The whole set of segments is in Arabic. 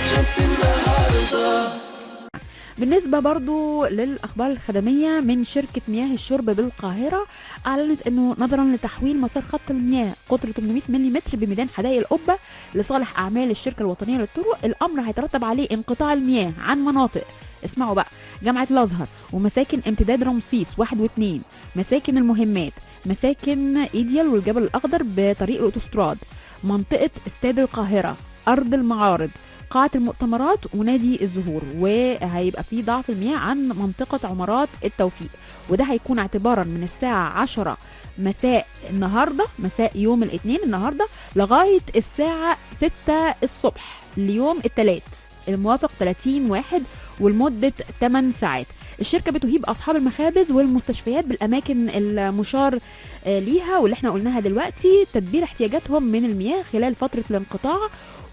شمس النهاردة. بالنسبة برضو للأخبار الخدمية من شركة مياه الشرب بالقاهرة، أعلنت أنه نظرا لتحويل مسار خط المياه قطر 800 ملم بميدان حدائق القبة لصالح أعمال الشركة الوطنية للطرق، الأمر هيترتب عليه انقطاع المياه عن مناطق، اسمعوا بقى، جامعة الأزهر ومساكن امتداد رمسيس 1 و2، مساكن المهمات، مساكن إيديال والجبل الأخضر بطريق الأوتوستراد، منطقة استاد القاهرة، أرض المعارض، قاعة المؤتمرات ونادي الزهور. وهيبقى في ضعف المياه عن منطقة عمارات التوفيق، وده هيكون اعتبارا من الساعة 10 مساء النهاردة، مساء يوم الاثنين النهاردة، لغاية الساعة 6 الصبح ليوم الثلاث الموافق 30/1 ولمدة 8 ساعات. الشركة بتهيب أصحاب المخابز والمستشفيات بالأماكن المشار ليها واللي احنا قلناها دلوقتي تدبير احتياجاتهم من المياه خلال فترة الانقطاع.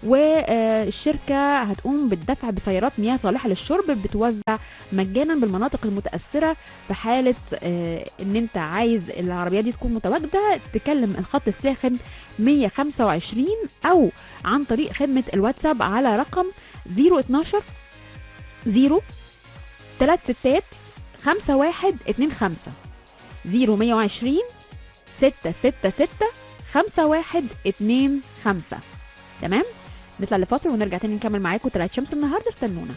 والشركة هتقوم بالدفع بسيارات مياه صالحة للشرب بتوزع مجانا بالمناطق المتأثرة. في حالة ان انت عايز العربيات دي تكون متواجدة، تكلم الخط الساخن 125 او عن طريق خدمة الواتساب على رقم 012 0 3 6 5 1 2 5 0120 6 6 6 5 1 2 5. تمام، نطلع لفاصل ونرجع تاني نكمل معاكم طلعت شمس النهارده، استنونا.